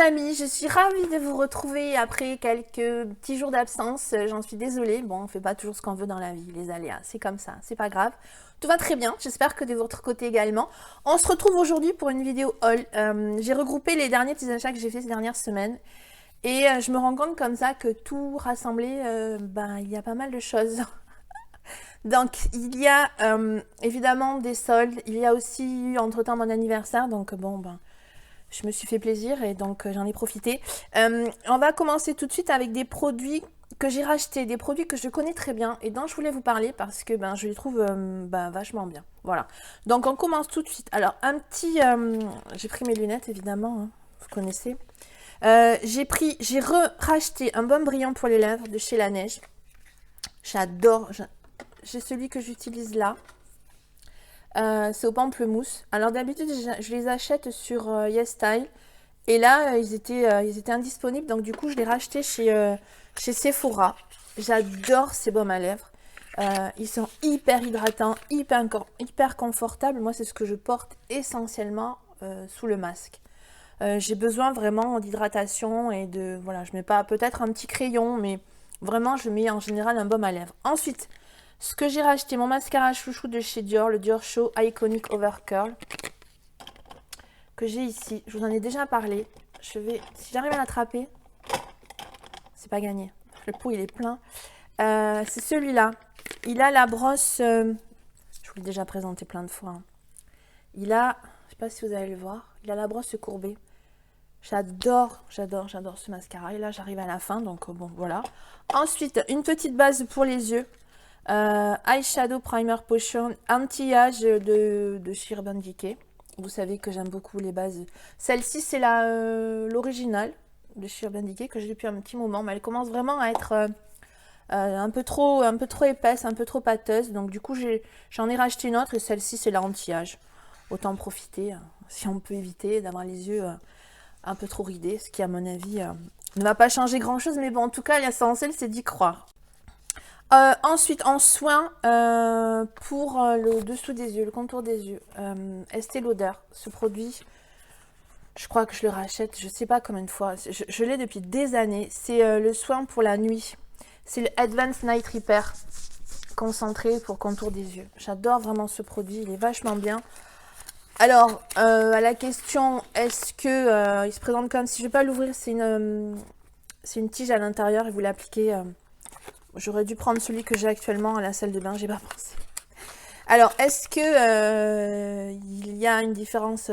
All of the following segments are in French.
amis, je suis ravie de vous retrouver après quelques petits jours d'absence. J'en suis désolée. Bon, on fait pas toujours ce qu'on veut dans la vie, les aléas. C'est comme ça, c'est pas grave. Tout va très bien, j'espère que de votre côté également. On se retrouve aujourd'hui pour une vidéo haul. J'ai regroupé les derniers petits achats que j'ai fait ces dernières semaines. Et je me rends compte comme ça que tout rassemblé, il y a pas mal de choses. Donc, il y a évidemment des soldes. Il y a aussi eu entre-temps mon anniversaire. Donc, je me suis fait plaisir et donc j'en ai profité. On va commencer tout de suite avec des produits que j'ai rachetés, des produits que je connais très bien et dont je voulais vous parler parce que je les trouve vachement bien. Voilà. Donc on commence tout de suite. Alors un petit, j'ai pris mes lunettes évidemment, hein, vous connaissez. J'ai racheté un baume brillant pour les lèvres de chez La Neige. J'adore. J'ai celui que j'utilise là. C'est au pamplemousse. Alors d'habitude, je les achète sur YesStyle. Et là, ils étaient indisponibles. Donc du coup, je les racheté chez Sephora. J'adore ces baumes à lèvres. Ils sont hyper hydratants, hyper confortables. Moi, c'est ce que je porte essentiellement sous le masque. J'ai besoin vraiment d'hydratation et de... Voilà, je mets pas peut-être un petit crayon, mais vraiment, je mets en général un baume à lèvres. Ensuite, ce que j'ai racheté, mon mascara chouchou de chez Dior, le Dior Show Iconic Over Curl, que j'ai ici. Je vous en ai déjà parlé. Si j'arrive à l'attraper, c'est pas gagné. Le pot, il est plein. C'est celui-là. Il a la brosse... je vous l'ai déjà présenté plein de fois. Hein. Il a... Je sais pas si vous allez le voir. Il a la brosse courbée. J'adore ce mascara. Et là, j'arrive à la fin, donc bon, voilà. Ensuite, une petite base pour les yeux. Eyeshadow Primer Potion anti-âge de chez Urban Decay. Vous savez que j'aime beaucoup les bases. Celle-ci, c'est l'original de chez Urban Decay que j'ai depuis un petit moment, mais elle commence vraiment à être un peu trop épaisse, un peu trop pâteuse. Donc du coup, j'en ai racheté une autre et celle-ci, c'est la anti-âge. Autant profiter, si on peut éviter d'avoir les yeux un peu trop ridés, ce qui à mon avis ne va pas changer grand-chose, mais bon, en tout cas, l'essentiel, c'est d'y croire. Ensuite, en soin, pour le dessous des yeux, le contour des yeux, Estée Lauder, ce produit, je crois que je le rachète, je ne sais pas combien de fois, je l'ai depuis des années, c'est le soin pour la nuit, c'est le Advanced Night Repair, concentré pour contour des yeux. J'adore vraiment ce produit, il est vachement bien. Alors, à la question, est-ce que il se présente comme, si je ne vais pas l'ouvrir, c'est une tige à l'intérieur et vous l'appliquez... J'aurais dû prendre celui que j'ai actuellement à la salle de bain, j'ai pas pensé. Alors, est-ce que il y a une différence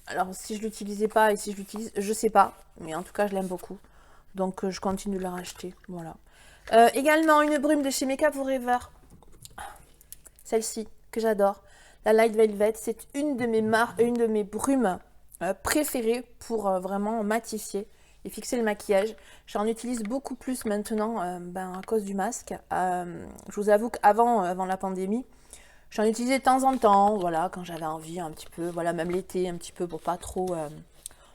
alors, si je l'utilisais pas et si je l'utilise, je sais pas. Mais en tout cas, je l'aime beaucoup. Donc, je continue de la racheter. Voilà. Également, une brume de chez Makeup Forever. Celle-ci, que j'adore. La Light Velvet. C'est une de mes brumes préférées pour vraiment matifier et fixer le maquillage. J'en utilise beaucoup plus maintenant à cause du masque. Je vous avoue qu'avant la pandémie, j'en utilisais de temps en temps, voilà, quand j'avais envie un petit peu, voilà, même l'été un petit peu pour pas trop,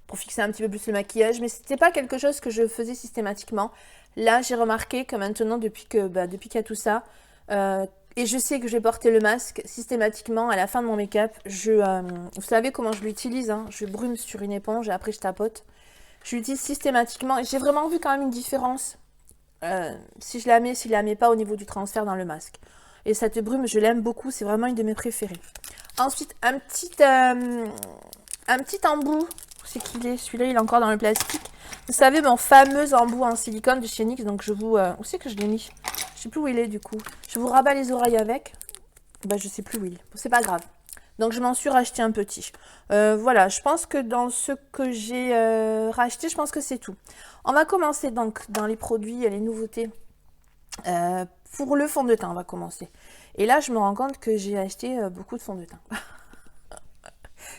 pour fixer un petit peu plus le maquillage, mais c'était pas quelque chose que je faisais systématiquement. Là, j'ai remarqué que maintenant, depuis qu'il y a tout ça, et je sais que je vais porter le masque systématiquement à la fin de mon make-up. Vous savez comment je l'utilise, hein, je brume sur une éponge et après je tapote. Je l'utilise systématiquement et j'ai vraiment vu quand même une différence si je la mets, si je la mets pas au niveau du transfert dans le masque. Et cette brume, je l'aime beaucoup, c'est vraiment une de mes préférées. Ensuite, un petit embout, c'est qu'il est, celui-là il est encore dans le plastique. Vous savez, mon fameux embout en silicone de chez NYX, donc je vous... où c'est que je l'ai mis? Je sais plus où il est du coup. Je vous rabats les oreilles avec. Je sais plus où il est, c'est pas grave. Donc, je m'en suis racheté un petit. Voilà, je pense que dans ce que j'ai racheté, je pense que c'est tout. On va commencer donc dans les produits, les nouveautés. Pour le fond de teint, on va commencer. Et là, je me rends compte que j'ai acheté beaucoup de fond de teint.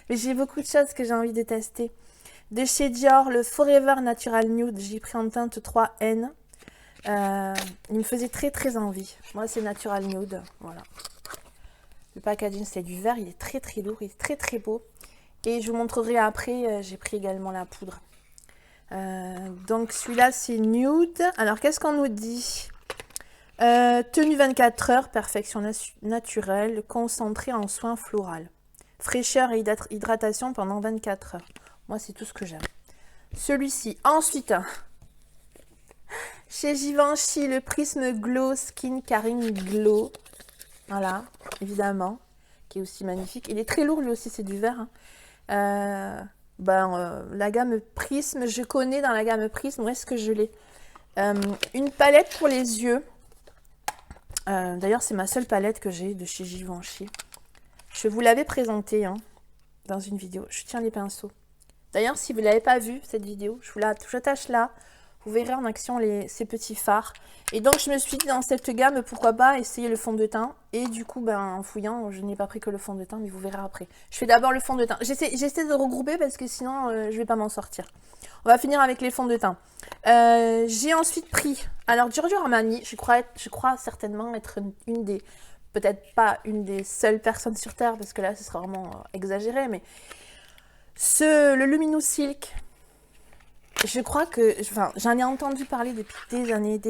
Mais j'ai beaucoup de choses que j'ai envie de tester. De chez Dior, le Forever Natural Nude, j'ai pris en teinte 3N. Il me faisait très envie. Moi, c'est Natural Nude, voilà. Le packaging, c'est du verre, il est très lourd, il est très beau. Et je vous montrerai après, j'ai pris également la poudre. Donc celui-là, c'est nude. Alors, qu'est-ce qu'on nous dit? Tenue 24 heures, perfection naturelle, concentrée en soins floral. Fraîcheur et hydratation pendant 24 heures. Moi, c'est tout ce que j'aime. celui-ci. Ensuite, chez Givenchy, le Prisme Glow Skin Caring Glow. Voilà, évidemment, qui est aussi magnifique. Il est très lourd, lui aussi, c'est du verre. Hein. La gamme Prisme, je connais dans la gamme Prisme. Où est-ce que je l'ai? Une palette pour les yeux. D'ailleurs, c'est ma seule palette que j'ai de chez Givenchy. Je vous l'avais présentée dans une vidéo. Je tiens les pinceaux. D'ailleurs, si vous ne l'avez pas vue, cette vidéo, j'attache là. Vous verrez en action ces petits fards. Et donc, je me suis dit, dans cette gamme, pourquoi pas essayer le fond de teint. Et du coup, en fouillant, je n'ai pas pris que le fond de teint, mais vous verrez après. Je fais d'abord le fond de teint. J'essaie de regrouper parce que sinon, je ne vais pas m'en sortir. On va finir avec les fonds de teint. J'ai ensuite pris, alors Giorgio Armani, je crois certainement être une des, peut-être pas une des seules personnes sur Terre, parce que là, ce sera vraiment exagéré, mais le Luminous Silk, je crois que, j'en ai entendu parler depuis des années,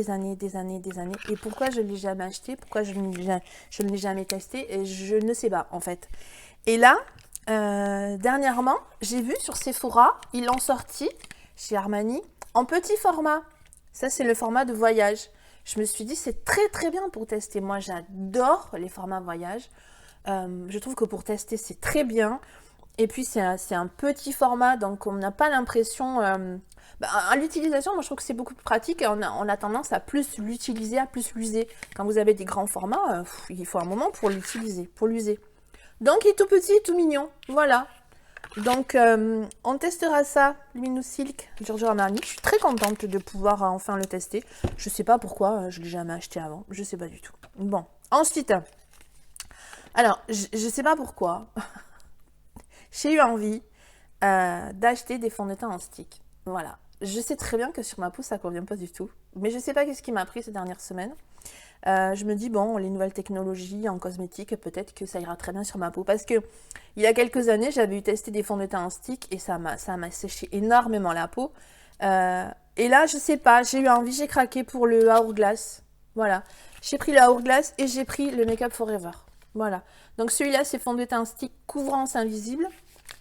et pourquoi je ne l'ai jamais acheté, pourquoi je ne l'ai jamais testé, et je ne sais pas, en fait. Et là, dernièrement, j'ai vu sur Sephora, ils l'ont sorti, chez Armani, en petit format. Ça, c'est le format de voyage. Je me suis dit, c'est très très bien pour tester. Moi, j'adore les formats voyage. Je trouve que pour tester, c'est très bien. Et puis, c'est un petit format, donc on n'a pas l'impression... à l'utilisation, moi, je trouve que c'est beaucoup plus pratique. Et on a tendance à plus l'utiliser, à plus l'user. Quand vous avez des grands formats, il faut un moment pour l'utiliser, pour l'user. Donc, il est tout petit, tout mignon. Voilà. Donc, on testera ça, Luminous Silk, Giorgio Armani. Je suis très contente de pouvoir enfin le tester. Je ne sais pas pourquoi, je ne l'ai jamais acheté avant. Je ne sais pas du tout. Bon, ensuite, alors, je ne sais pas pourquoi, j'ai eu envie d'acheter des fonds de teint en stick. Voilà. Je sais très bien que sur ma peau, ça ne convient pas du tout. Mais je ne sais pas qu'est-ce qui m'a pris ces dernières semaines. Je me dis, bon, les nouvelles technologies en cosmétique, peut-être que ça ira très bien sur ma peau. Parce que il y a quelques années, j'avais eu testé des fonds de teint en stick et ça m'a séché énormément la peau. Et là, je sais pas, j'ai eu envie, j'ai craqué pour le Hourglass. Voilà. J'ai pris le Hourglass et j'ai pris le Make Up Forever. Voilà. Donc celui-là, c'est fond de teint stick couvrance invisible.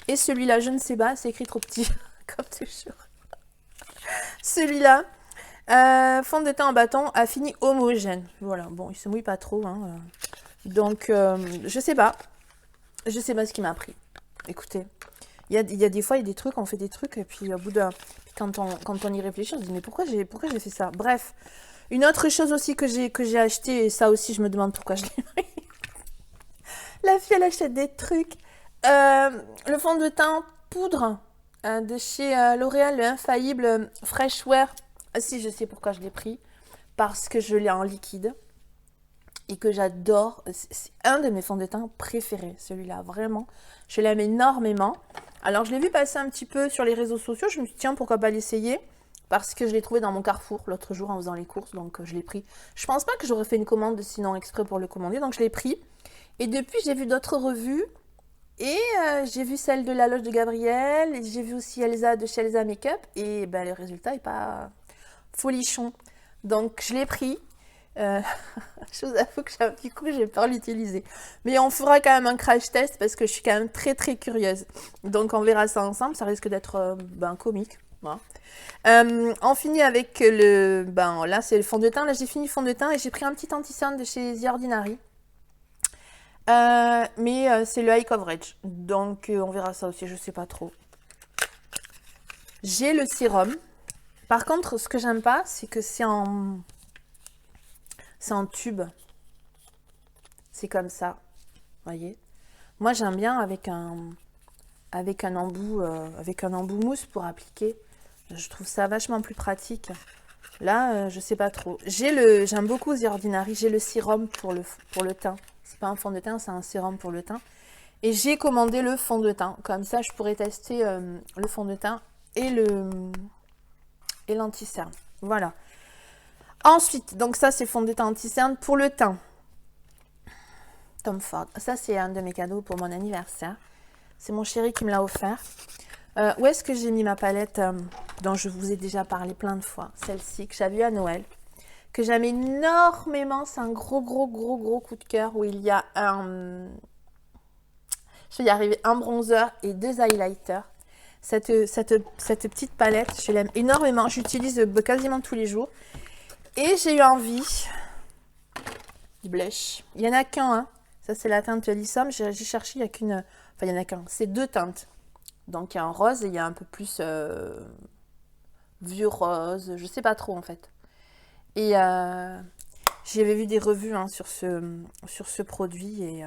Et celui-là, je ne sais pas, c'est écrit trop petit, comme toujours. Celui-là, fond de teint en bâton à fini homogène. Voilà, bon, il se mouille pas trop. Donc, je sais pas. Je sais pas ce qui m'a pris. Écoutez, il y a des fois, il y a des trucs, on fait des trucs, et puis au bout d'un... Quand on y réfléchit, on se dit, mais pourquoi j'ai fait ça? Bref, une autre chose aussi que j'ai acheté, et ça aussi, je me demande pourquoi je l'ai pris. La fille, elle achète des trucs. Le fond de teint poudre de chez L'Oréal, le Infaillible Fresh Wear. Ah, si, je sais pourquoi je l'ai pris. Parce que je l'ai en liquide. Et que j'adore. C'est un de mes fonds de teint préférés, celui-là. Vraiment, je l'aime énormément. Alors, je l'ai vu passer un petit peu sur les réseaux sociaux. Je me suis dit, tiens, pourquoi pas l'essayer? Parce que je l'ai trouvé dans mon Carrefour l'autre jour en faisant les courses. Donc, je l'ai pris. Je pense pas que j'aurais fait une commande sinon exprès pour le commander. Donc, je l'ai pris. Et depuis, j'ai vu d'autres revues. Et j'ai vu celle de La Loge de Gabriel. Et j'ai vu aussi Elsa de chez Elsa Makeup. Et le résultat n'est pas folichon. Donc, je l'ai pris. Je vous avoue que du coup, j'ai peur de l'utiliser. Mais on fera quand même un crash test parce que je suis quand même très très curieuse. Donc, on verra ça ensemble. Ça risque d'être comique. Voilà. On finit avec le... là, c'est le fond de teint. Là, j'ai fini le fond de teint et j'ai pris un petit anti-cerne de chez The Ordinary. Mais c'est le High Coverage. Donc, on verra ça aussi. Je sais pas trop. J'ai le sérum. Par contre, ce que j'aime pas, c'est que c'est en tube. C'est comme ça. Voyez. Moi, j'aime bien avec un embout mousse pour appliquer. Je trouve ça vachement plus pratique. Là, je sais pas trop. J'aime beaucoup The Ordinary. J'ai le sérum pour le teint. C'est pas un fond de teint, c'est un sérum pour le teint. Et j'ai commandé le fond de teint. Comme ça, je pourrais tester le fond de teint et l'anti-cerne. Voilà. Ensuite, donc ça, c'est fond de teint anti-cerne pour le teint. Tom Ford. Ça, c'est un de mes cadeaux pour mon anniversaire. C'est mon chéri qui me l'a offert. Où est-ce que j'ai mis ma palette dont je vous ai déjà parlé plein de fois? Celle-ci, que j'avais eu à Noël. Que j'aime énormément. C'est un gros coup de cœur où il y a je vais y arriver, un bronzer et 2 highlighters. cette petite palette, je l'aime énormément. J'utilise quasiment tous les jours. Et j'ai eu envie du blush. Il n'y en a qu'un, hein. Ça, c'est la teinte Lissom. J'ai cherché, il n'y a qu'une... Enfin, il n'y en a qu'un. C'est 2 teintes. Donc, il y a un rose et il y a un peu plus vieux rose. Je ne sais pas trop, en fait. Et j'avais vu des revues hein, sur ce produit. Et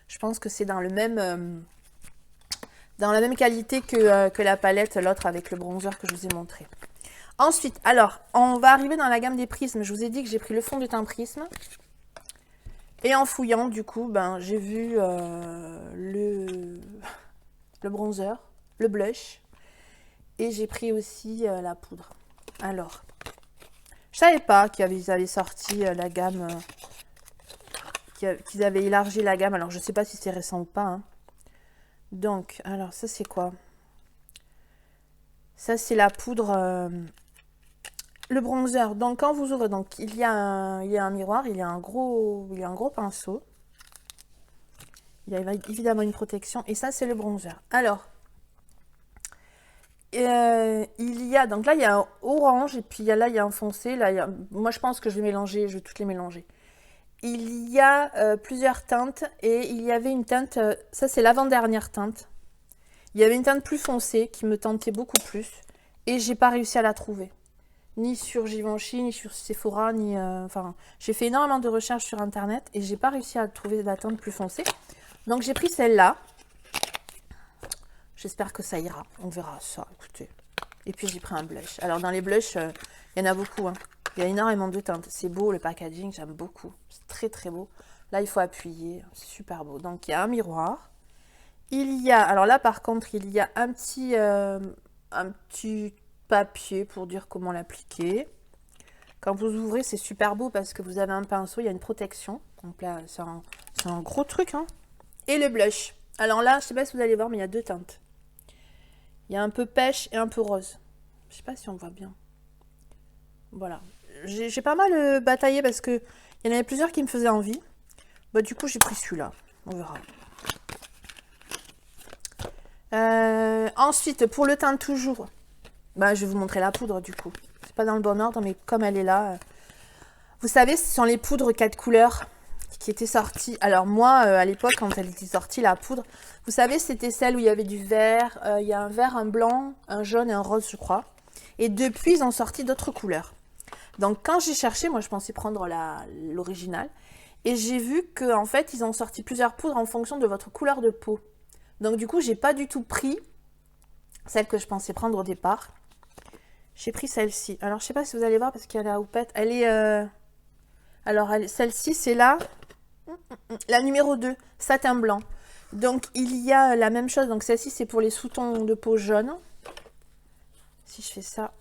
je pense que c'est dans le même... dans la même qualité que la palette, l'autre avec le bronzer que je vous ai montré. Ensuite, alors, on va arriver dans la gamme des prismes. Je vous ai dit que j'ai pris le fond de teint prisme. Et en fouillant, du coup, ben, j'ai vu le bronzer, le blush. Et j'ai pris aussi la poudre. Alors, je savais pas qu'ils avaient sorti la gamme, qu'ils avaient élargi la gamme. Alors, je sais pas si c'est récent ou pas. Hein. Donc, alors, ça, c'est quoi? Ça, c'est la poudre... le bronzer. Donc, quand vous ouvrez, donc, il y a un miroir, il y a un gros pinceau. Il y a évidemment une protection. Et ça, c'est le bronzer. Alors, il y a... Donc là, il y a un orange. Et puis là, il y a un foncé. Là, moi, je pense que je vais mélanger. Je vais toutes les mélanger. Il y a plusieurs teintes. Et il y avait une teinte... ça, c'est l'avant-dernière teinte. Il y avait une teinte plus foncée qui me tentait beaucoup plus. Et j'ai pas réussi à la trouver. Ni sur Givenchy, ni sur Sephora, ni... Enfin, j'ai fait énormément de recherches sur Internet. Et j'ai pas réussi à trouver la teinte plus foncée. Donc, j'ai pris celle-là. J'espère que ça ira. On verra ça, écoutez. Et puis, j'ai pris un blush. Alors, dans les blushs, il y en a beaucoup. Hein. Il y a énormément de teintes. C'est beau, le packaging, j'aime beaucoup. C'est très, très beau. Là, il faut appuyer. C'est super beau. Donc, il y a un miroir. Il y a... Alors là, par contre, il y a un petit papier pour dire comment l'appliquer. Quand vous ouvrez, c'est super beau parce que vous avez un pinceau. Il y a une protection. Donc là, c'est un gros truc. Hein. Et le blush. Alors là, je ne sais pas si vous allez voir, mais il y a 2 teintes. Il y a un peu pêche et un peu rose. Je ne sais pas si on voit bien. Voilà. J'ai pas mal bataillé parce qu'il y en avait plusieurs qui me faisaient envie. Bah, du coup, j'ai pris celui-là. On verra. Ensuite, pour le teint toujours, bah, je vais vous montrer la poudre du coup. C'est pas dans le bon ordre, mais comme elle est là. Vous savez, ce sont les poudres 4 couleurs qui étaient sorties. Alors moi, à l'époque, quand elle était sortie, la poudre, vous savez, c'était celle où il y avait du vert. Il y a un vert, un blanc, un jaune et un rose, je crois. Et depuis, ils ont sorti d'autres couleurs. Donc quand j'ai cherché, moi je pensais prendre l'original. Et j'ai vu qu'en fait, ils ont sorti plusieurs poudres en fonction de votre couleur de peau. Donc du coup, j'ai pas du tout pris celle que je pensais prendre au départ. J'ai pris celle-ci. Alors, je sais pas si vous allez voir parce qu'elle est à houppette. Elle est... Alors, celle-ci, c'est la numéro 2, satin blanc. Donc, il y a la même chose. Donc, celle-ci, c'est pour les sous-tons de peau jaune. Si je fais ça.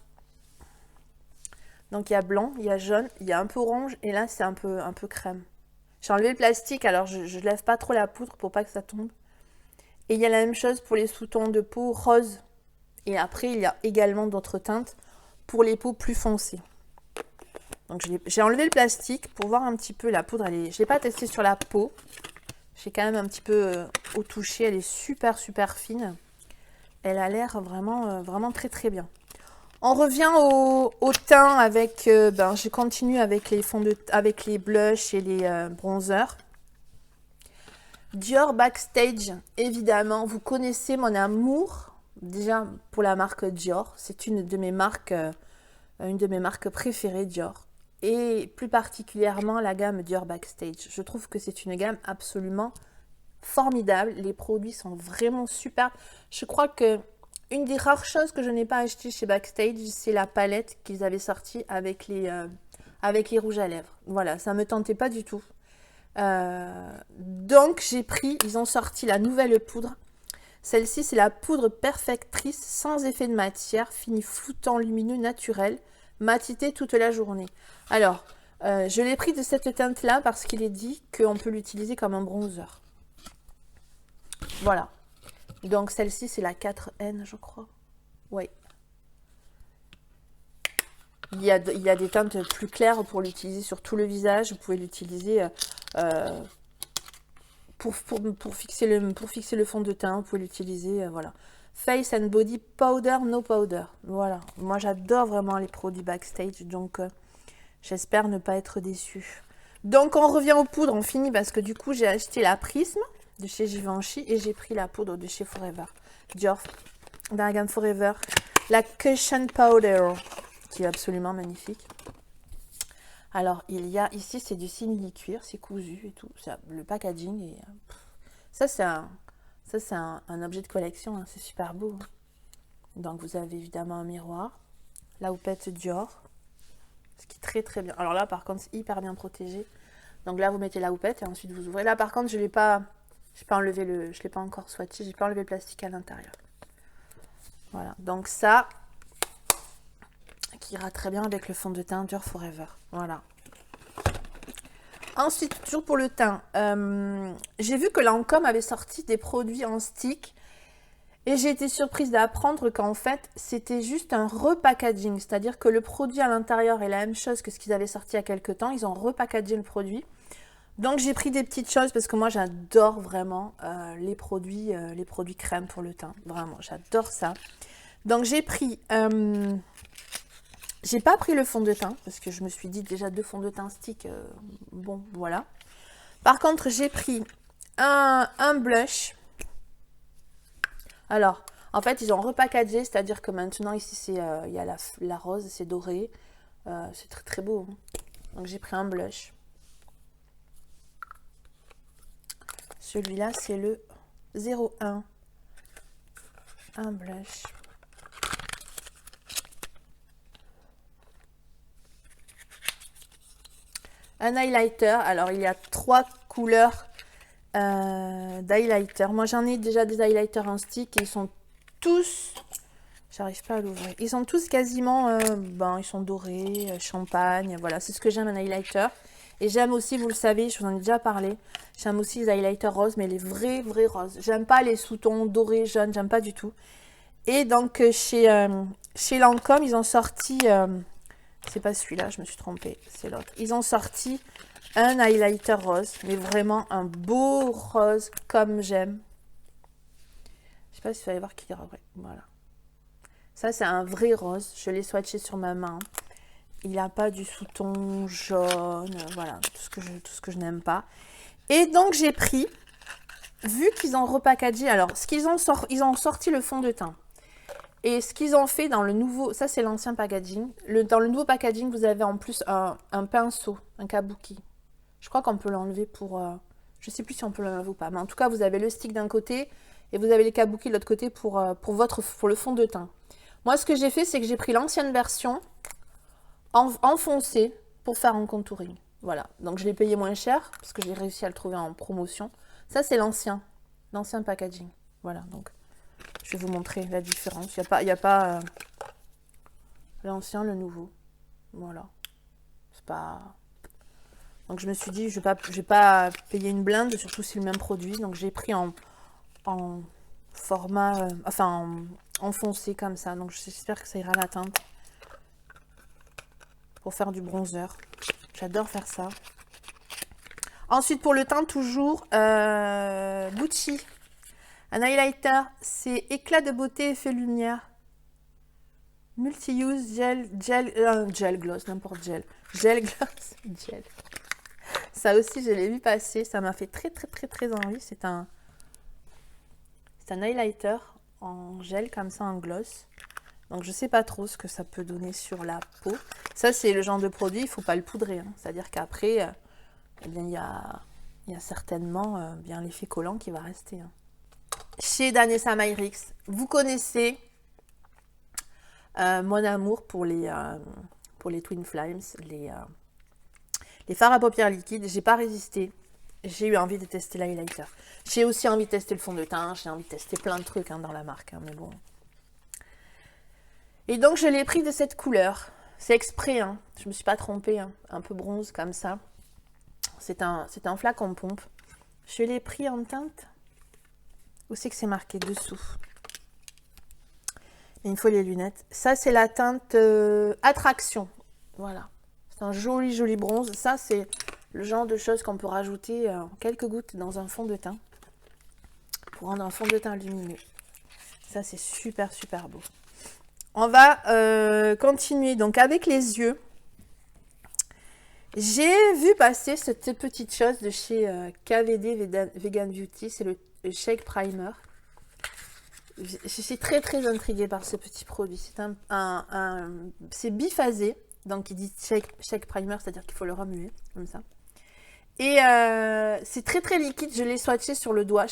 Donc, il y a blanc, il y a jaune, il y a un peu orange. Et là, c'est un peu crème. J'ai enlevé le plastique. Alors, je lève pas trop la poudre pour pas que ça tombe. Et il y a la même chose pour les sous-tons de peau rose. Et après, il y a également d'autres teintes pour les peaux plus foncées. Donc, j'ai enlevé le plastique pour voir un petit peu la poudre. Je ne l'ai pas testée sur la peau. J'ai quand même un petit peu au toucher. Elle est super, super fine. Elle a l'air vraiment, vraiment très, très bien. On revient au teint avec... je continue avec les avec les blushs et les bronzers. Dior Backstage, évidemment. Vous connaissez mon amour déjà pour la marque Dior. C'est une de mes marques préférées, Dior. Et plus particulièrement la gamme Dior Backstage. Je trouve que c'est une gamme absolument formidable. Les produits sont vraiment super. Je crois que une des rares choses que je n'ai pas acheté chez Backstage, c'est la palette qu'ils avaient sortie avec les rouges à lèvres. Voilà, ça ne me tentait pas du tout. Donc ils ont sorti la nouvelle poudre. Celle-ci, c'est la poudre perfectrice sans effet de matière, fini floutant, lumineux, naturel, matité toute la journée. Alors, je l'ai pris de cette teinte-là parce qu'il est dit qu'on peut l'utiliser comme un bronzer. Voilà. Donc, celle-ci, c'est la 4N, je crois. Oui. Il y a des teintes plus claires pour l'utiliser sur tout le visage. Vous pouvez l'utiliser pour fixer le fond de teint. Vous pouvez l'utiliser, voilà. Face and Body Powder No Powder. Voilà, moi j'adore vraiment les produits Backstage, donc j'espère ne pas être déçue. Donc on revient aux poudres, on finit parce que du coup j'ai acheté la Prisme de chez Givenchy et j'ai pris la poudre de chez Forever. Dior, dans la gamme Forever, la Cushion Powder, qui est absolument magnifique. Alors il y a ici, c'est du simili-cuir, c'est cousu et tout, le packaging et ça c'est un objet de collection, hein, c'est super beau. Hein. Donc vous avez évidemment un miroir, la houppette Dior, ce qui est très très bien. Alors là par contre c'est hyper bien protégé. Donc là vous mettez la houppette et ensuite vous ouvrez. Là par contre je l'ai pas enlevé je l'ai pas encore swatché, j'ai pas enlevé le plastique à l'intérieur. Voilà, donc ça qui ira très bien avec le fond de teint Dior Forever. Voilà. Ensuite, toujours pour le teint, j'ai vu que Lancôme avait sorti des produits en stick et j'ai été surprise d'apprendre qu'en fait, c'était juste un repackaging, c'est-à-dire que le produit à l'intérieur est la même chose que ce qu'ils avaient sorti il y a quelques temps, ils ont repackagé le produit. Donc j'ai pris des petites choses parce que moi j'adore vraiment les produits crème pour le teint, vraiment, j'adore ça. Donc j'ai pris... j'ai pas pris le fond de teint, parce que je me suis dit déjà 2 fonds de teint stick, bon, voilà. Par contre, j'ai pris un blush. Alors, en fait, ils ont repackagé, c'est-à-dire que maintenant, ici, il y a la rose, c'est doré. C'est très très beau. Hein. Donc, j'ai pris un blush. Celui-là, c'est le 01. Un blush. Un highlighter, alors il y a 3 couleurs d'highlighter. Moi j'en ai déjà des highlighters en stick et ils sont tous, j'arrive pas à l'ouvrir, ils sont tous quasiment, ils sont dorés, champagne, voilà, c'est ce que j'aime un highlighter. Et j'aime aussi, vous le savez, je vous en ai déjà parlé, j'aime aussi les highlighters roses, mais les vrais roses. J'aime pas les sous-tons dorés, jaunes, j'aime pas du tout. Et donc chez Lancôme, ils ont sorti... c'est pas celui-là, je me suis trompée, c'est l'autre. Ils ont sorti un highlighter rose, mais vraiment un beau rose comme j'aime. Je sais pas si vous allez voir qu'il est vrai. Voilà. Ça, c'est un vrai rose. Je l'ai swatché sur ma main. Il n'a pas du sous-ton jaune. Voilà, tout ce que je n'aime pas. Et donc, j'ai pris, vu qu'ils ont repackagé, alors, ils ont sorti le fond de teint. Et ce qu'ils ont fait dans le nouveau, ça c'est l'ancien packaging, dans le nouveau packaging, vous avez en plus un pinceau, un kabuki. Je crois qu'on peut l'enlever pour... je ne sais plus si on peut l'enlever ou pas, mais en tout cas, vous avez le stick d'un côté et vous avez les kabuki de l'autre côté pour le fond de teint. Moi, ce que j'ai fait, c'est que j'ai pris l'ancienne version en foncé pour faire un contouring. Voilà, donc je l'ai payé moins cher parce que j'ai réussi à le trouver en promotion. Ça, c'est l'ancien packaging. Voilà, donc... Je vais vous montrer la différence. Il n'y a pas l'ancien, le nouveau. Voilà. C'est pas... Donc je me suis dit, je vais pas payer une blinde, surtout si c'est le même produit. Donc j'ai pris en format, en foncé comme ça. Donc j'espère que ça ira à la teinte. Pour faire du bronzer. J'adore faire ça. Ensuite pour le teint, toujours Gucci. Un highlighter, c'est éclat de beauté, effet lumière. Multi-use, gel gloss, n'importe gel. Gel gloss, gel. Ça aussi, je l'ai vu passer. Ça m'a fait très, très, très, très envie. C'est un highlighter en gel, comme ça, en gloss. Donc, je sais pas trop ce que ça peut donner sur la peau. Ça, c'est le genre de produit, il faut pas le poudrer. Hein. C'est-à-dire qu'après, eh bien, il y a certainement bien l'effet collant qui va rester. Hein. Chez Danessa Myricks, vous connaissez mon amour pour les Twin Flames, les fards à paupières liquides. J'ai pas résisté, j'ai eu envie de tester l'highlighter. J'ai aussi envie de tester le fond de teint, j'ai envie de tester plein de trucs dans la marque, hein, mais bon. Et donc je l'ai pris de cette couleur, c'est exprès, hein. Je me suis pas trompée, hein. Un peu bronze comme ça. C'est un flacon pompe. Je l'ai pris en teinte. Où c'est que c'est marqué dessous? Il me faut les lunettes. Ça, c'est la teinte Attraction. Voilà. C'est un joli, joli bronze. Ça, c'est le genre de choses qu'on peut rajouter quelques gouttes dans un fond de teint. Pour rendre un fond de teint lumineux. Ça, c'est super, super beau. On va continuer donc avec les yeux. J'ai vu passer cette petite chose de chez KVD Vegan Beauty. C'est le Shake Primer. Je suis très, très intriguée par ce petit produit. C'est biphasé. Donc, il dit shake primer, c'est-à-dire qu'il faut le remuer, comme ça. Et c'est très, très liquide. Je l'ai swatché sur le doigt.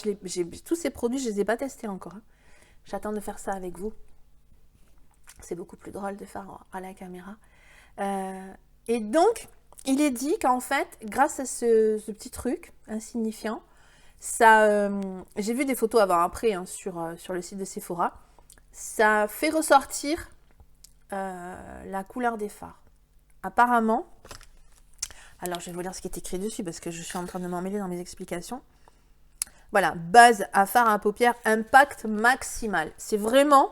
Tous ces produits, je ne les ai pas testés encore. Hein. J'attends de faire ça avec vous. C'est beaucoup plus drôle de faire à la caméra. Et donc, il est dit qu'en fait, grâce à ce petit truc insignifiant, ça, j'ai vu des photos avant-après hein, sur le site de Sephora, ça fait ressortir la couleur des fards. Apparemment, alors je vais vous lire ce qui est écrit dessus parce que je suis en train de m'emmêler dans mes explications. Voilà, base à fard à paupières, impact maximal. C'est vraiment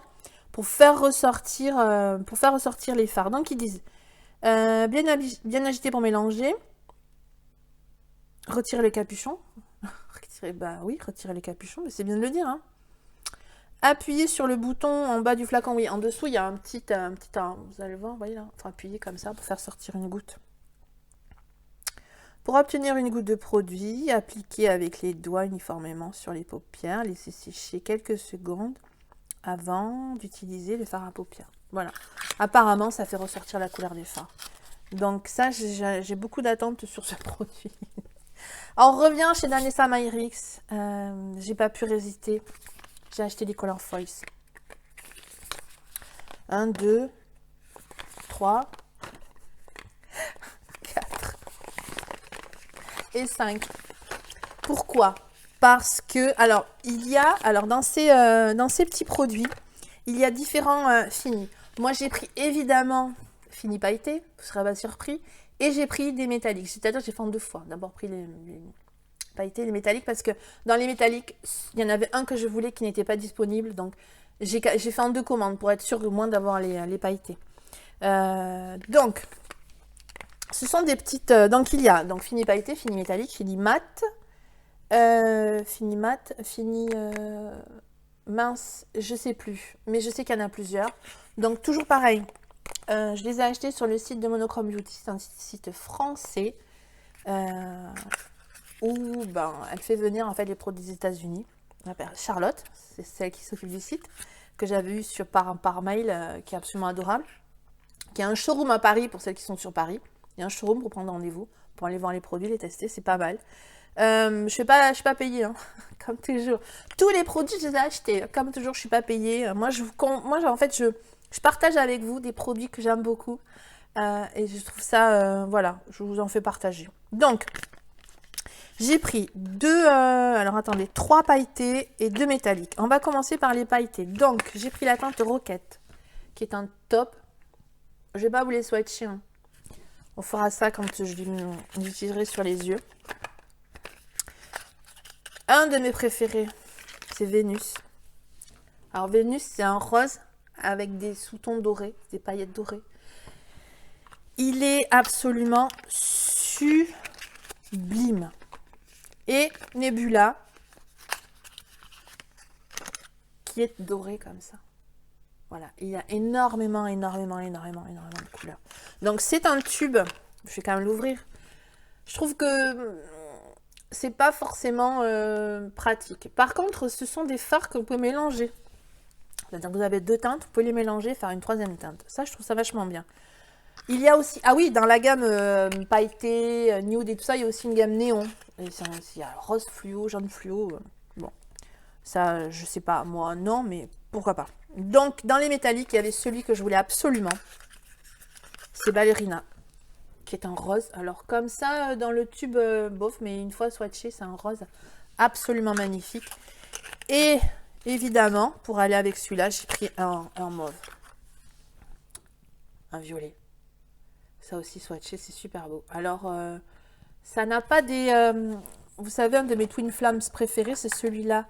pour faire ressortir les fards. Donc ils disent, bien agité pour mélanger, retirer le capuchon. Bah oui, retirer les capuchons, mais c'est bien de le dire. Hein. Appuyez sur le bouton en bas du flacon. Oui, en dessous, il y a un petit vous allez voir, vous voyez là. Il faut appuyer comme ça pour faire sortir une goutte. Pour obtenir une goutte de produit, appliquez avec les doigts uniformément sur les paupières. Laissez sécher quelques secondes avant d'utiliser le fard à paupières. Voilà. Apparemment, ça fait ressortir la couleur des fards. Donc ça, j'ai beaucoup d'attentes sur ce produit. On revient chez Danessa Myricks. J'ai pas pu résister. J'ai acheté des Color Foils. 1, 2, 3, 4 et 5. Pourquoi? Parce que, alors, dans ces petits produits, il y a différents finis. Moi, j'ai pris évidemment fini pailleté, vous ne serez pas surpris. Et j'ai pris des métalliques, c'est-à-dire j'ai fait en 2 fois. D'abord pris les pailletés, les métalliques, parce que dans les métalliques, il y en avait un que je voulais qui n'était pas disponible. Donc j'ai fait en 2 commandes pour être sûre au moins d'avoir les pailletés. Donc, ce sont des petites... donc il y a fini pailleté, fini métallique, fini mat, fini mince, je sais plus. Mais je sais qu'il y en a plusieurs. Donc toujours pareil. Je les ai achetés sur le site de Monochrome Beauty, c'est un site français où elle fait venir en fait les produits des États-Unis. Charlotte, c'est celle qui s'occupe du site, que j'avais eu par mail, qui est absolument adorable, qui a un showroom à Paris pour celles qui sont sur Paris. Il y a un showroom pour prendre rendez-vous, pour aller voir les produits, les tester, c'est pas mal. Je suis pas payée, hein, comme toujours. Tous les produits, je les ai achetés, comme toujours, je suis pas payée. Moi, en fait, je partage avec vous des produits que j'aime beaucoup et je trouve ça, voilà, je vous en fais partager. Donc, j'ai pris 3 pailletés et 2 métalliques. On va commencer par les pailletés. Donc, j'ai pris la teinte Roquette, qui est un top. Je vais pas vous les swatcher. Hein. On fera ça quand j'utiliserai sur les yeux. Un de mes préférés, c'est Vénus. Alors, Vénus, c'est un rose avec des sous-tons dorés, des paillettes dorées. Il est absolument sublime. Et Nebula, qui est doré comme ça. Voilà, il y a énormément de couleurs. Donc c'est un tube, je vais quand même l'ouvrir. Je trouve que c'est pas forcément pratique. Par contre, ce sont des fards que vous pouvez mélanger. C'est-à-dire que vous avez 2 teintes, vous pouvez les mélanger, faire une 3e teinte. Ça, je trouve ça vachement bien. Il y a aussi, ah oui, dans la gamme pailleté, nude et tout ça, il y a aussi une gamme néon. Et il y a rose fluo, jaune fluo. Bon, ça, je sais pas, moi, non, mais pourquoi pas. Donc, dans les métalliques, il y avait celui que je voulais absolument. C'est Ballerina, qui est un rose. Alors, comme ça, dans le tube, bof, mais une fois swatché, c'est un rose absolument magnifique. Et évidemment, pour aller avec celui-là, j'ai pris un mauve. Un violet. Ça aussi swatché, c'est super beau. Alors, ça n'a pas des... vous savez, un de mes Twin Flames préférés, c'est celui-là.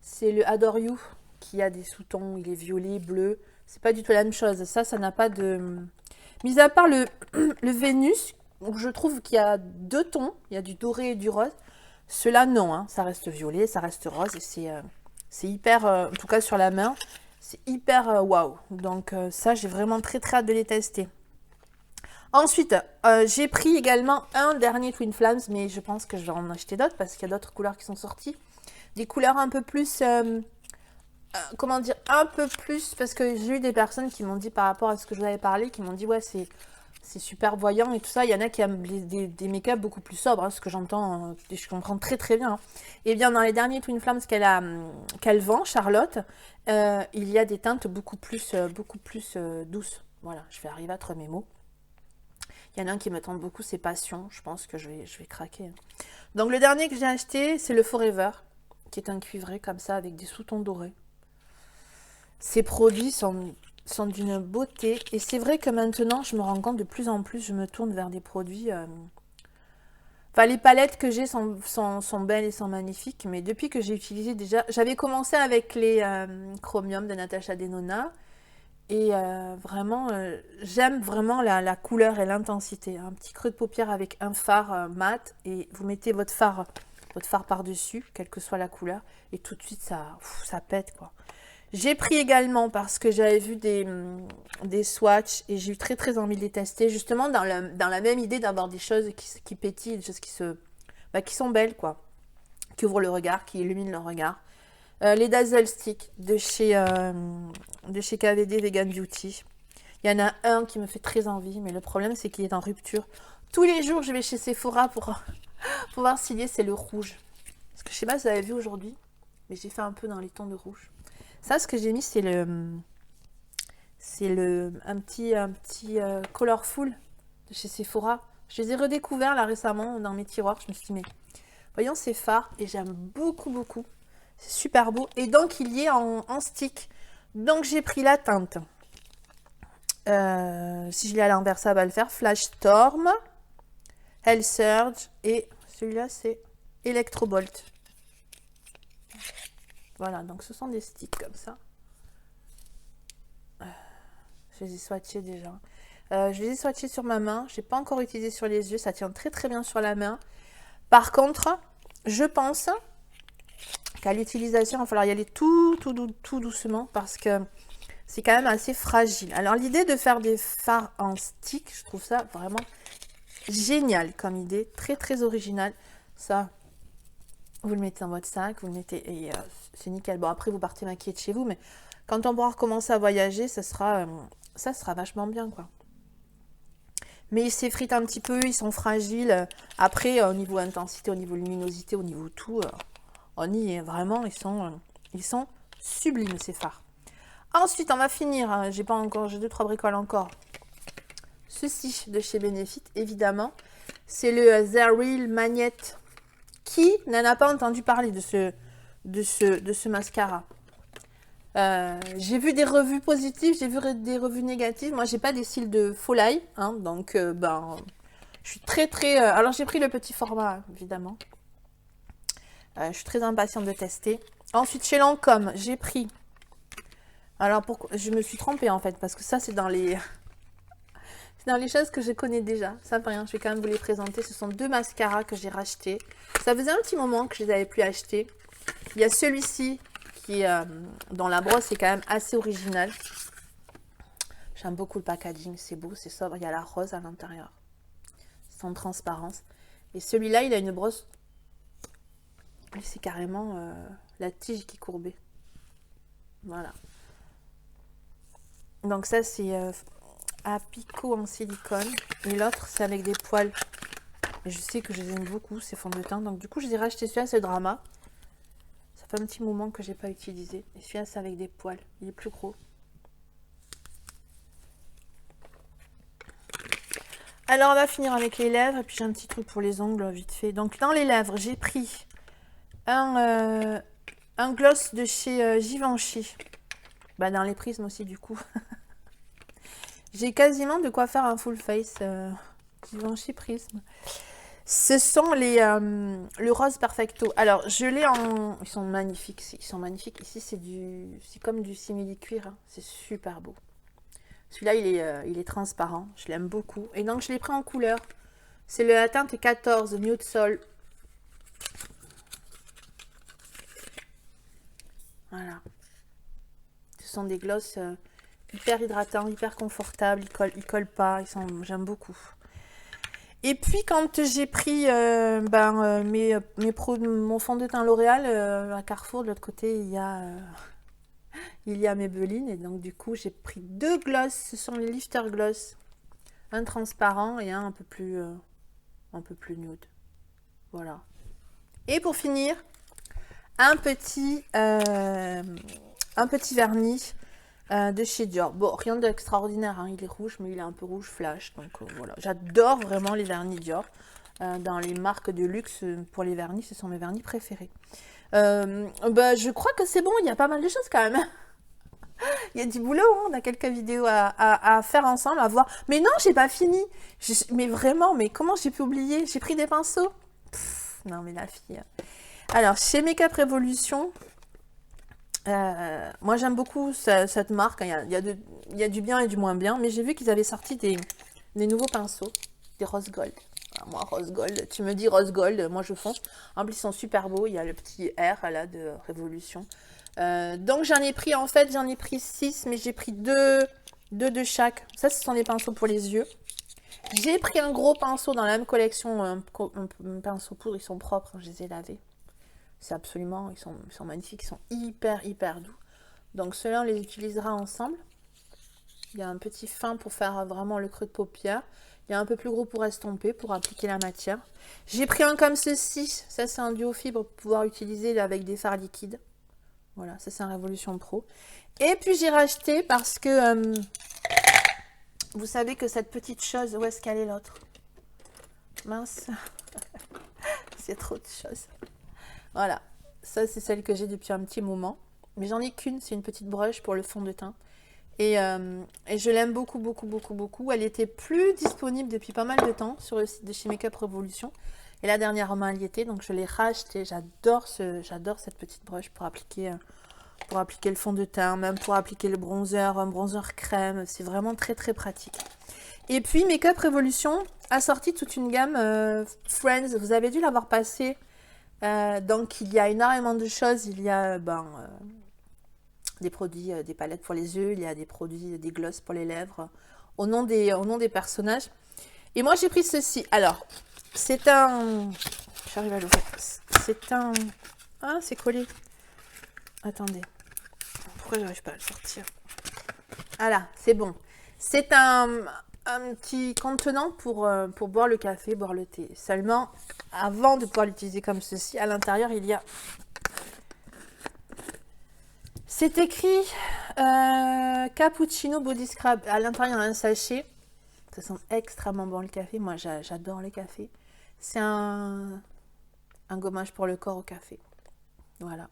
C'est le Adore You, qui a des sous-tons. Il est violet, bleu. C'est pas du tout la même chose. Ça n'a pas de... Mis à part le Vénus, où je trouve qu'il y a 2 tons. Il y a du doré et du rose. Ceux-là, non. Hein. Ça reste violet, ça reste rose. Et C'est hyper, en tout cas sur la main, c'est hyper waouh. Donc ça, j'ai vraiment très très hâte de les tester. Ensuite, j'ai pris également un dernier Twin Flames, mais je pense que je vais en acheter d'autres parce qu'il y a d'autres couleurs qui sont sorties. Des couleurs un peu plus, comment dire, un peu plus, parce que j'ai eu des personnes qui m'ont dit par rapport à ce que je vous avais parlé, qui m'ont dit ouais c'est super voyant et tout ça. Il y en a qui aiment des make-up beaucoup plus sobres, hein, ce que j'entends, je comprends très très bien. Hein. Et bien dans les derniers Twin Flames qu'elle vend, Charlotte, il y a des teintes beaucoup plus douces. Voilà, je vais arriver à trouver mes mots. Il y en a un qui me tente beaucoup, c'est Passion. Je pense que je vais craquer. Donc le dernier que j'ai acheté, c'est le Forever, qui est un cuivré comme ça avec des sous-tons dorés. Ces produits sont d'une beauté. Et c'est vrai que maintenant, je me rends compte de plus en plus, je me tourne vers des produits... Enfin, les palettes que j'ai sont belles et sont magnifiques. Mais depuis que j'ai utilisé déjà... J'avais commencé avec les Chromium de Natasha Denona. Et vraiment, j'aime vraiment la couleur et l'intensité. Un petit creux de paupière avec un fard mat. Et vous mettez votre fard par-dessus, quelle que soit la couleur. Et tout de suite, ça pète, quoi. J'ai pris également parce que j'avais vu des swatchs et j'ai eu très très envie de les tester. Justement, dans la même idée d'avoir des choses qui pétillent, des choses qui sont belles, quoi. Qui ouvrent le regard, qui illuminent le regard. Les Dazzle Stick de chez KVD Vegan Beauty. Il y en a un qui me fait très envie, mais le problème c'est qu'il est en rupture. Tous les jours, je vais chez Sephora pour voir s'il c'est le rouge. Parce que je sais pas si vous avez vu aujourd'hui, mais j'ai fait un peu dans les tons de rouge. Ça, ce que j'ai mis, c'est un petit Colorful de chez Sephora. Je les ai redécouverts là récemment dans mes tiroirs. Je me suis dit, mais voyons ces fards, et j'aime beaucoup, beaucoup. C'est super beau. Et donc, il y est en stick. Donc, j'ai pris la teinte. Si je l'ai à l'envers, ça va le faire. Flash Storm, Hell Surge, et celui-là, c'est Electrobolt. Voilà, donc ce sont des sticks comme ça. Je les ai swatchés déjà. Je les ai swatchés sur ma main. Je n'ai pas encore utilisé sur les yeux. Ça tient très très bien sur la main. Par contre, je pense qu'à l'utilisation, il va falloir y aller tout doucement parce que c'est quand même assez fragile. Alors l'idée de faire des fards en stick, je trouve ça vraiment génial comme idée. Très très original. Ça, vous le mettez dans votre sac, vous le mettez et c'est nickel. Bon, après vous partez maquillé de chez vous, mais quand on pourra recommencer à voyager, ça sera vachement bien, quoi. Mais ils s'effritent un petit peu, ils sont fragiles. Après, au niveau intensité, au niveau luminosité, au niveau tout, on y est vraiment, ils sont sublimes ces fards. Ensuite, on va finir, j'ai 2-3 bricoles encore. Ceci de chez Benefit, évidemment, c'est le The Real Magnet. Qui n'en a pas entendu parler de ce mascara? J'ai vu des revues positives, j'ai vu des revues négatives. Moi, j'ai pas des cils de folie, hein, donc je suis très très. Alors, j'ai pris le petit format, évidemment. Je suis très impatiente de tester. Ensuite, chez Lancôme, j'ai pris. Alors, je me suis trompée en fait, parce que ça, c'est dans les choses que je connais déjà. Ça fait rien, je vais quand même vous les présenter. Ce sont 2 mascaras que j'ai rachetés. Ça faisait un petit moment que je les avais plus achetés. Il y a celui-ci dont la brosse est quand même assez originale. J'aime beaucoup le packaging, c'est beau, c'est sobre. Il y a la rose à l'intérieur. C'est en transparence. Et celui-là, il a une brosse. C'est carrément la tige qui est courbée. Voilà. Donc ça, c'est à picot en silicone. Et l'autre, c'est avec des poils. Et je sais que je les aime beaucoup, ces fonds de teint. Donc du coup, je les ai rachetés. Celui-là, c'est le Drama. Ça fait un petit moment que j'ai pas utilisé. Et celui-là, c'est avec des poils. Il est plus gros. Alors, on va finir avec les lèvres. Et puis, j'ai un petit truc pour les ongles, vite fait. Donc, dans les lèvres, j'ai pris un gloss de chez Givenchy. Bah, dans les prismes aussi, du coup. J'ai quasiment de quoi faire un full face Givenchy Prisme. Ce sont le rose perfecto. Alors, je l'ai en... Ils sont magnifiques. Ils sont magnifiques. Ici, c'est comme du simili-cuir. Hein. C'est super beau. Celui-là, il est transparent. Je l'aime beaucoup. Et donc, je l'ai pris en couleur. C'est la teinte 14 Nude Sol. Voilà. Ce sont des glosses hyper hydratants, hyper confortables, ils collent pas, j'aime beaucoup. Et puis quand j'ai pris mon fond de teint L'Oréal, à Carrefour, de l'autre côté, il y a Maybelline. Et donc du coup, j'ai pris 2 glosses, ce sont les Lifter Gloss. Un transparent et un peu plus nude. Voilà. Et pour finir, un petit vernis de chez Dior. Bon, rien d'extraordinaire, hein. Il est rouge, mais il est un peu rouge flash. Donc voilà, j'adore vraiment les vernis Dior. Dans les marques de luxe, pour les vernis, ce sont mes vernis préférés. Je crois que c'est bon, il y a pas mal de choses quand même. Il y a du boulot, hein. On a quelques vidéos à faire ensemble, à voir. Mais non, j'ai pas fini. Mais vraiment, mais comment j'ai pu oublier? J'ai pris des pinceaux. Non, mais la fille. Alors, chez Makeup Revolution, moi j'aime beaucoup cette marque. Il y a du bien et du moins bien. Mais j'ai vu qu'ils avaient sorti des nouveaux pinceaux, des rose gold. Alors, moi, rose gold, tu me dis rose gold, moi je fonce. En plus, ils sont super beaux. Il y a le petit R là de Révolution. Donc j'en ai pris 6, mais j'ai pris 2 de chaque. Ça, ce sont des pinceaux pour les yeux. J'ai pris un gros pinceau dans la même collection, un pinceau poudre, ils sont propres, hein, je les ai lavés. C'est absolument, ils sont magnifiques, ils sont hyper doux. Donc ceux-là, on les utilisera ensemble. Il y a un petit fin pour faire vraiment le creux de paupière. Il y a un peu plus gros pour estomper, pour appliquer la matière. J'ai pris un comme ceci. Ça, c'est un duo fibre pour pouvoir utiliser avec des fards liquides. Voilà, ça c'est un Révolution Pro. Et puis j'ai racheté parce que vous savez que cette petite chose, où est-ce qu'elle est l'autre? Mince, c'est trop de choses. Voilà, ça c'est celle que j'ai depuis un petit moment. Mais j'en ai qu'une, c'est une petite broche pour le fond de teint. Et je l'aime beaucoup. Elle était plus disponible depuis pas mal de temps sur le site de chez Makeup Revolution. Et là, dernièrement, elle y était, donc je l'ai rachetée. J'adore cette petite broche pour appliquer le fond de teint, même pour appliquer le bronzer, un bronzer crème. C'est vraiment très pratique. Et puis, Makeup Revolution a sorti toute une gamme Friends. Vous avez dû l'avoir passé. Donc, il y a énormément de choses. Il y a des produits, des palettes pour les yeux. Il y a des produits, des glosses pour les lèvres. Au nom des personnages. Et moi, j'ai pris ceci. Alors, c'est un... J'arrive à l'ouvrir. C'est un... Ah, c'est collé. Attendez. Pourquoi j'arrive pas à le sortir? Voilà, c'est bon. C'est un petit contenant pour boire le café, boire le thé. Seulement, avant de pouvoir l'utiliser comme ceci, à l'intérieur, il y a... C'est écrit Cappuccino Body Scrub. À l'intérieur, il y a un sachet. Ça sent extrêmement bon le café. Moi, j'adore le café. C'est un gommage pour le corps au café. Voilà.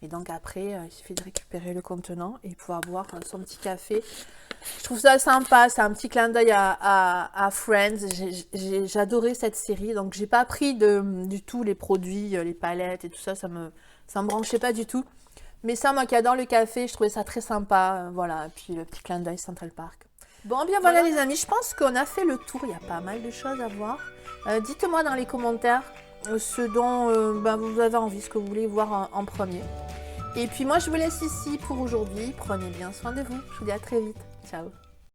Et donc après, il suffit de récupérer le contenant et pouvoir boire son petit café. Je trouve ça sympa. C'est un petit clin d'œil à Friends. J'ai adoré cette série. Donc, j'ai pas pris du tout les produits, les palettes et tout ça. Ça me branchait pas du tout. Mais ça, moi qui adore le café, je trouvais ça très sympa. Voilà. Et puis, le petit clin d'œil Central Park. Bon, bien voilà les amis, je pense qu'on a fait le tour, il y a pas mal de choses à voir. Dites-moi dans les commentaires ce dont vous avez envie, ce que vous voulez voir en premier. Et puis moi je vous laisse ici pour aujourd'hui, prenez bien soin de vous, je vous dis à très vite, ciao.